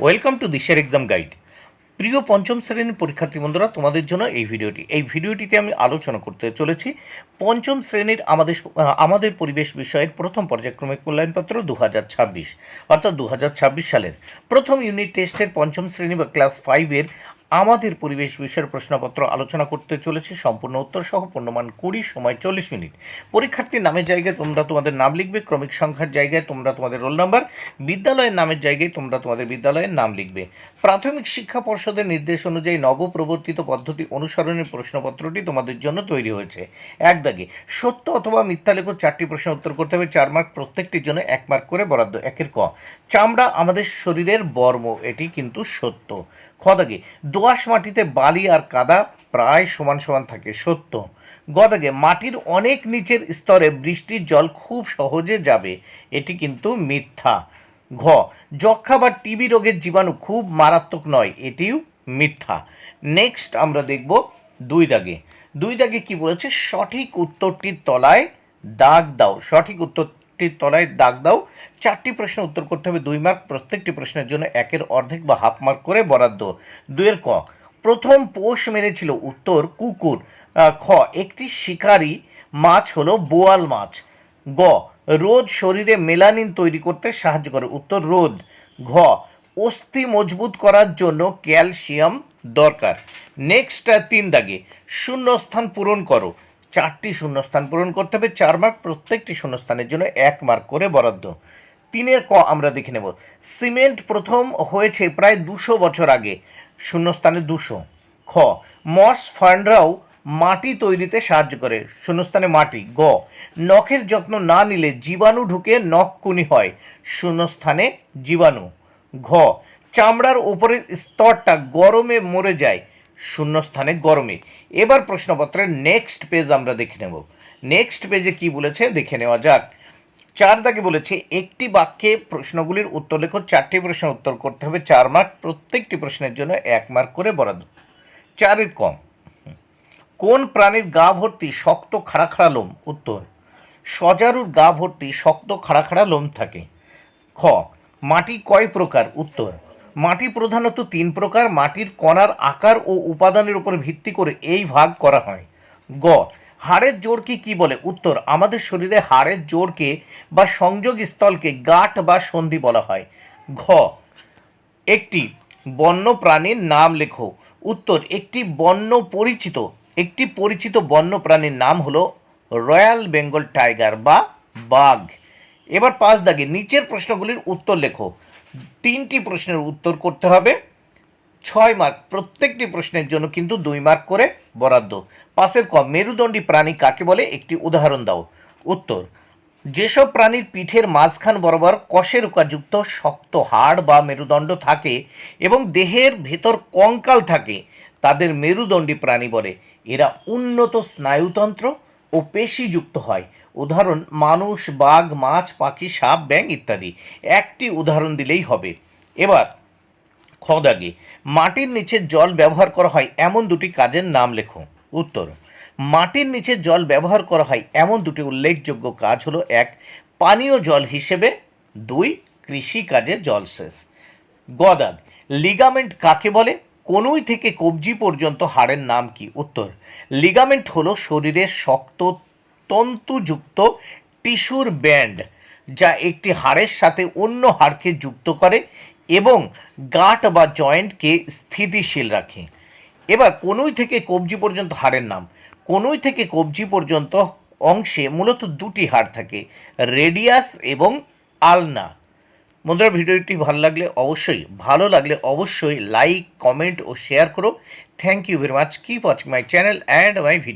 Welcome to দিশার exam guide. প্রিয় পঞ্চম শ্রেণীর পরীক্ষার্থী বন্ধুরা, তোমাদের জন্য এই ভিডিওটিতে আমি আলোচনা করতে চলেছি পঞ্চম শ্রেণীর আমাদের পরিবেশ বিষয়ের প্রথম পর্যায়ক্রমিক মূল্যায়নপত্র 2026, অর্থাৎ 2026 সালের প্রথম ইউনিট টেস্টের পঞ্চম শ্রেণী বা ক্লাস 5-এর আমাদের পরিবেশ বিষয়ের প্রশ্নপত্র আলোচনা করতে চলেছি। সম্পূর্ণ উত্তর সহ পূর্ণমান 20, সময় 40 মিনিট। পরীক্ষার্থীর নামের জায়গায় তোমরা তোমাদের নাম লিখবে, ক্রমিক সংখ্যার জায়গায় তোমরা তোমাদের রোল নাম্বার, বিদ্যালয়ের নামের জায়গায় তোমরা তোমাদের বিদ্যালয়ের নাম লিখবে। প্রাথমিক শিক্ষা পর্ষদের নির্দেশ অনুযায়ী নবপ্রবর্তিত পদ্ধতি অনুসরণের প্রশ্নপত্রটি তোমাদের জন্য তৈরি হয়েছে। এক দাগে সত্য অথবা মিথ্যা লেখো 4টি প্রশ্নের উত্তর করতে হবে, 4 মার্ক প্রত্যেকটির জন্য 1 মার্ক করে বরাদ্দ। একের ক, চামড়া আমাদের শরীরের বর্ম, এটি কিন্তু সত্য। খ দাগে দোআঁশ মাটিতে বালি আর কাদা প্রায় সমান সমান থাকে, সত্য। গ দাগে মাটির অনেক নিচের স্তরে বৃষ্টির জল খুব সহজে যাবে, এটি কিন্তু মিথ্যা। ঘ, যক্ষা বা টিবি রোগের জীবাণু খুব মারাত্মক নয়, এটিও মিথ্যা। নেক্সট আমরা দেখব 2 দাগে কি বলেছে, সঠিক উত্তরটির তলায় দাগ দাও। সঠিক উত্তরটির তলায় দাগ দাও। 4টি প্রশ্নের উত্তর করতে হবে, 2 মার্ক প্রত্যেকটি প্রশ্নের জন্য 1-এর অর্ধেক বা হাফ মার্ক করে বরাদ্দ। 2-এর ক, প্রথম পোষ মেরেছিল, উত্তর কুকুর। খ, একটি শিকারী মাছ হলো বোয়াল মাছ। গ, রোদ শরীরে মেলানিন তৈরি করতে সাহায্য করে, উত্তর রোদ। ঘ, অস্থি মজবুত করার জন্য ক্যালসিয়াম দরকার। নেক্সট 3 দাগে শূন্যস্থান পূরণ করো। 4টি শূন্যস্থান পূরণ করতে হবে, 4 মার্ক প্রত্যেকটি শূন্যস্থানের জন্য 1 মার্ক করে বরাদ্দ। 3-এর ক আমরা দেখে নেব, সিমেন্ট প্রথম হয়েছে প্রায় 200 বছর আগে, শূন্যস্থানে 200। খ, মস ফান্ডরাও মাটি তৈরিতে সাহায্য করে, শূন্যস্থানে মাটি। গ, নখের যত্ন না নিলে জীবাণু ঢুকে নখকুনি হয়, শূন্যস্থানে জীবাণু। ঘ, চামড়ার উপরের স্তরটা গরমে মরে যায়, শূন্যস্থানে গরমে। এবার প্রশ্নপত্রের নেক্সট পেজ আমরা দেখে নেব। নেক্সট পেজে কি বলেছে দেখে নেওয়া যাক। 4 দাগে বলেছে একটি বাক্যে প্রশ্নগুলির উত্তর লেখো। 4টি প্রশ্নের উত্তর করতে হবে, 4 মার্ক প্রত্যেকটি প্রশ্নের জন্য 1 মার্ক করে বরাদ্দ। 4-এর কম, কোন প্রাণীর গা ভর্তি শক্ত খাড়া খাড়া লোম, উত্তর সজারুর গা ভর্তি শক্ত খাড়া খাড়া লোম থাকে। খ, মাটি কয় প্রকার, উত্তর মাটি প্রধানত 3 প্রকার, মাটির কণার আকার ও উপাদানের উপর ভিত্তি করে এই ভাগ করা হয়। গ, হাড়ের জোড়কে কি বলে, উত্তর আমাদের শরীরে হাড়ের জোড়কে বা সংযোগ স্থলকে গাঁট বা সন্ধি বলা হয়। ঘ, একটি বন্য প্রাণীর নাম লেখো, উত্তর একটি পরিচিত বন্য প্রাণীর নাম হলো রয়্যাল বেঙ্গল টাইগার বা বাঘ। এবার 5 দাগে নিচের প্রশ্নগুলির উত্তর লেখো। 3টি প্রশ্নের উত্তর করতে হবে, 6 মার্ক প্রত্যেকটি প্রশ্নের জন্য কিন্তু 2 মার্ক করে বরাদ্দ। 5-এর ক, মেরুদণ্ডী প্রাণী কাকে বলে, একটি উদাহরণ দাও। উত্তর যেসব প্রাণীর পিঠের মাঝখান বরাবর কশেরুকাযুক্ত শক্ত হাড় বা মেরুদণ্ড থাকে এবং দেহের ভেতর কঙ্কাল থাকে তাদের মেরুদণ্ডী প্রাণী বলে। এরা উন্নত স্নায়ুতন্ত্র ও পেশিযুক্ত হয়। উদাহরণ মানুষ, বাঘ, মাছ, পাখি, সাপ, ব্যাঙ ইত্যাদি। একটি উদাহরণ দিলেই হবে। এবার খ দাগে মাটির নিচে জল ব্যবহার করা হয় এমন 2টি কাজের নাম লেখো। উত্তর মাটির নিচে জল ব্যবহার করা হয় এমন 2টি উল্লেখযোগ্য কাজ হলো, 1 পানীয় জল হিসেবে, 2 কৃষি কাজে জলসেচ। গ দাগ লিগামেন্ট কাকে বলে, কনুই থেকে কবজি পর্যন্ত হাড়ের নাম কি, উত্তর লিগামেন্ট হলো শরীরের শক্ত তন্তুযুক্ত টিস্যুর ব্যান্ড যা একটি হাড়ের সাথে অন্য হাড়কে যুক্ত করে এবং গাঁট বা জয়েন্টকে স্থিতিশীল রাখে। এবার কনুই থেকে কবজি পর্যন্ত হাড়ের নাম। কনুই থেকে কবজি পর্যন্ত অংশে মূলত 2টি হাড় থাকে, রেডিয়াস এবং আলনা। বন্ধুরা, ভিডিওটি ভালো লাগলে অবশ্যই লাইক, কমেন্ট ও শেয়ার করো। Thank you very much. Keep watching my channel and my video.